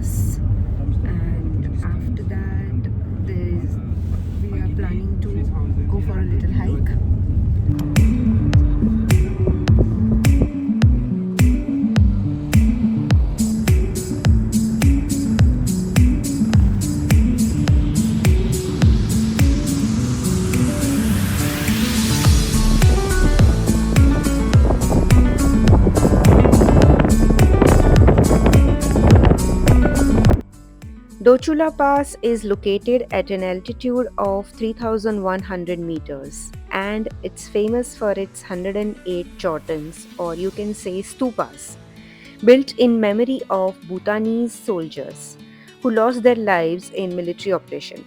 Pass, and after that we are planning to go for a little hike. Dochula Pass is located at an altitude of 3,100 meters, and it's famous for its 108 chortans, or you can say stupas, built in memory of Bhutanese soldiers who lost their lives in military operation.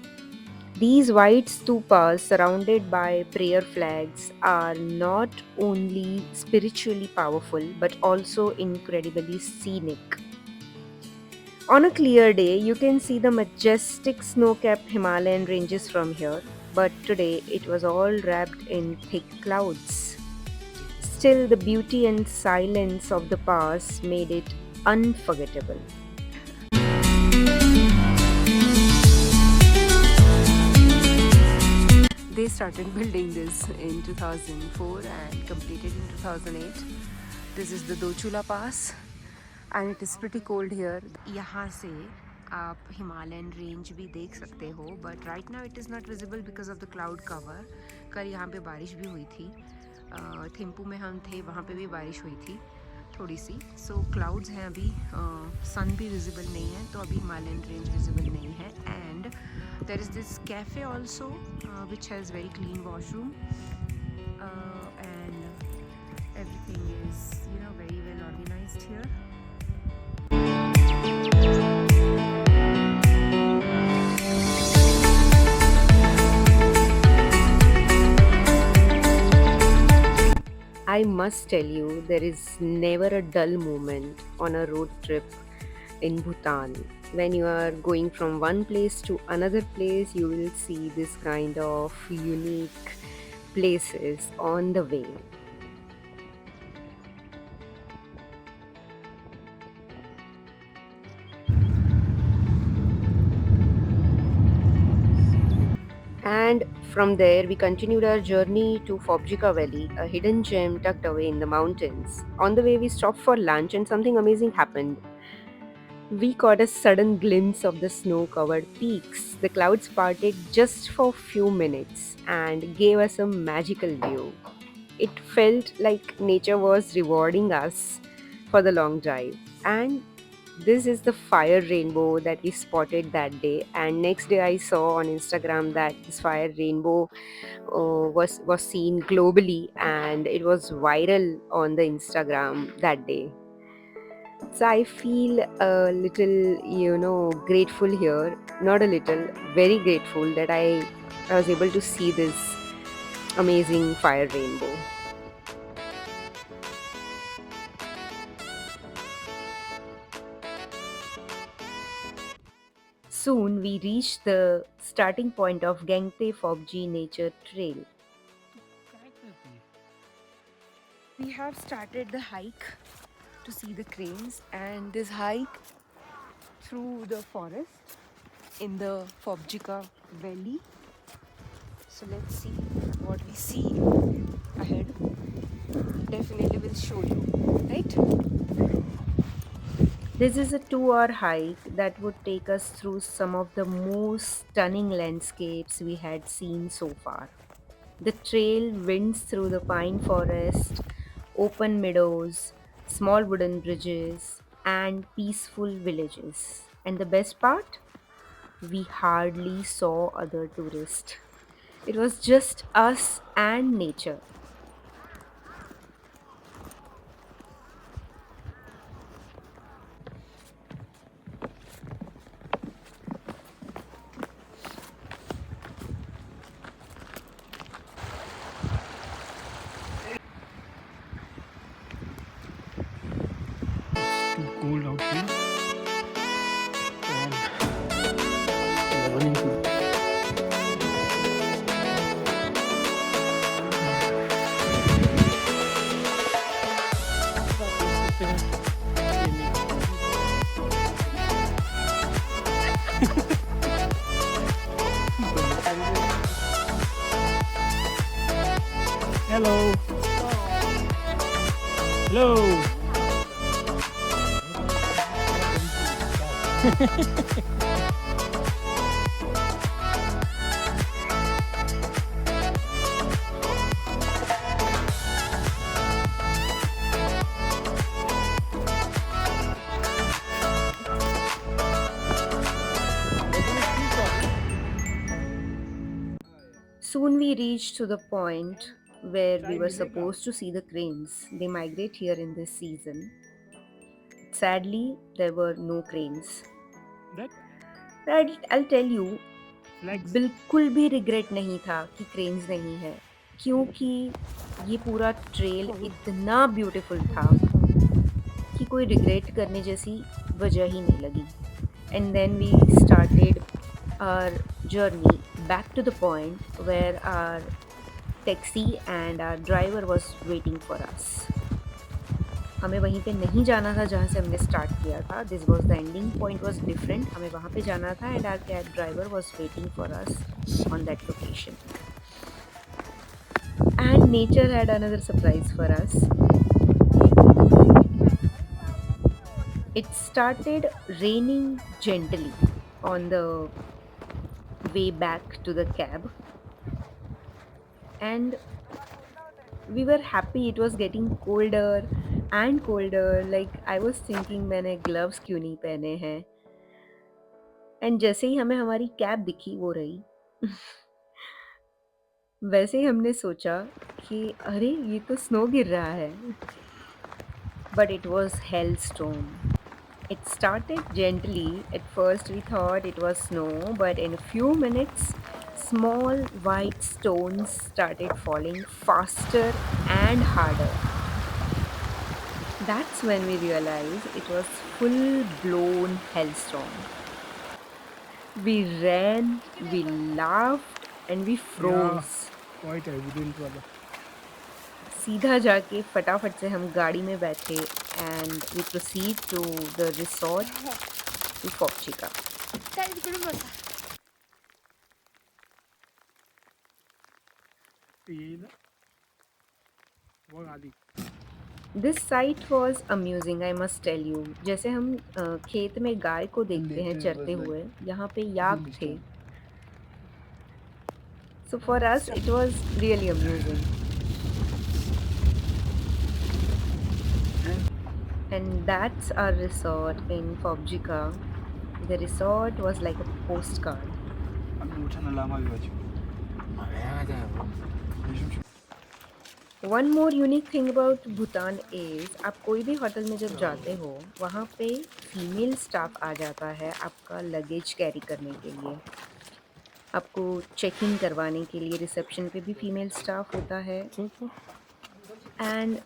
These white stupas surrounded by prayer flags are not only spiritually powerful but also incredibly scenic. On a clear day, you can see the majestic snow capped Himalayan ranges from here, but today it was all wrapped in thick clouds. Still, the beauty and silence of the pass made it unforgettable. They started building this in 2004 and completed in 2008. This is the Dochula Pass and it is pretty cold here. यहाँ से आप Himalayan range भी देख सकते हो, but right now it is not visible because of the cloud cover. कल यहाँ पे बारिश भी हुई थी, थिम्पू में हम थे, वहाँ पे भी बारिश हुई थी थोड़ी सी. सो क्लाउड्स हैं अभी, सन भी विजिबल नहीं है, तो अभी हिमालयन रेंज विजिबल नहीं है. And there is this cafe also which has very clean washroom, and everything is very well organized here. I must tell you, there is never a dull moment on a road trip in Bhutan. When you are going from one place to another place, you will see this kind of unique places on the way. And from there, we continued our journey to Phobjika Valley, a hidden gem tucked away in the mountains. On the way, we stopped for lunch, and something amazing happened. We caught a sudden glimpse of the snow covered peaks. The clouds parted just for a few minutes and gave us a magical view. It felt like nature was rewarding us for the long drive. And this is the fire rainbow that we spotted that day. And next day, I saw on Instagram that this fire rainbow was seen globally, and it was viral on the Instagram that day. So I feel a little, grateful here. Not a little, very grateful that I was able to see this amazing fire rainbow. Soon we reached the starting point of Gangte Phobji Nature Trail. We have started the hike to see the cranes, and this hike through the forest in the Phobjika Valley. So let's see what we see ahead. Definitely will show you, right? This is a 2-hour hike that would take us through some of the most stunning landscapes we had seen so far. The trail winds through the pine forest, open meadows, small wooden bridges, and peaceful villages. And the best part? We hardly saw other tourists. It was just us and nature. Too cold out here, and we are running to Hello. You are ready to start. Definitely start. Soon we reached to the point where we were supposed to see the cranes. They migrate here in this season. Sadly, there were no cranes. That I'll tell you, flags. बिल्कुल भी regret नहीं था कि cranes नहीं है, क्योंकि ये पूरा ट्रेल इतना ब्यूटीफुल था कि कोई रिग्रेट करने जैसी वजह ही नहीं लगी. And then we started our journey back to the point where our taxi and our driver was waiting for us. हमें वहीं पे नहीं जाना था जहाँ से हमने स्टार्ट किया था. This was the ending point was different. हमें वहाँ पे जाना था and our cab driver was waiting for us on that location. And nature had another surprise for us. It started raining gently on the way back to the cab, and we were happy. It was getting colder and colder. Like I was thinking, मैंने gloves क्यों नहीं पहने हैं? And जैसे ही हमें हमारी cab दिखी वो रही. वैसे ही हमने सोचा कि अरे ये तो स्नो गिर रहा है. But it was hello storm. It started gently. At first, we thought it was snow, but in a few minutes, small white stones started falling faster and harder. That's when we realized it was full blown hailstorm. We ran, we laughed, and we Yeah, froze. quite evident वाला. सीधा जाके फटाफट से हम गाड़ी में बैठे and we proceed to the resort to Phobjikha. ये ना वो गाली. This site was amusing I must tell you. जैसे हम खेत में गाय को And देखते हैं later it चरते was like हुए, यहाँ पे याक boom थे. storm. So for us it was really amusing. And and that's our resort in Phobjikha. The resort was like a post card. अभी उठाना लामा भी बची. One more unique thing about Bhutan is, आप कोई भी होटल में जब जाते हो वहाँ पे फीमेल स्टाफ आ जाता है आपका लगेज कैरी करने के लिए. आपको चेक इन करवाने के लिए रिसेप्शन पे भी फीमेल स्टाफ होता है. So. And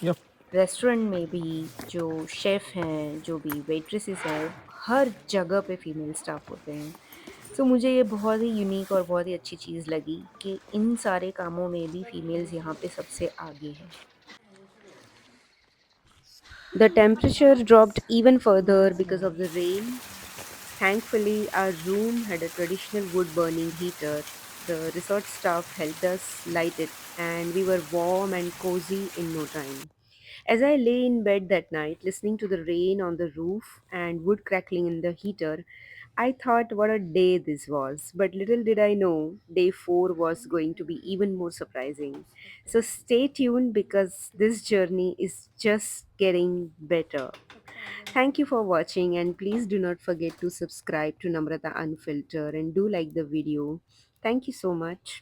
Yep. रेस्टोरेंट में भी जो शेफ़ हैं, जो भी वेट्रेसेस हैं, हर जगह पे फीमेल स्टाफ होते हैं. सो मुझे ये बहुत ही यूनिक और बहुत ही अच्छी चीज़ लगी कि इन सारे कामों में भी फीमेल्स यहाँ पे सबसे आगे हैं. The temperature dropped even further because of the rain. Thankfully, our room had a traditional wood burning heater. The resort staff helped us light it, and we were warm and cozy in no time. As I lay in bed that night, listening to the rain on the roof and wood crackling in the heater, I thought what a day this was. But little did I know, day 4 was going to be even more surprising. So stay tuned because this journey is just getting better. Thank you for watching, and please do not forget to subscribe to Namrata Unfiltered and do like the video. Thank you so much.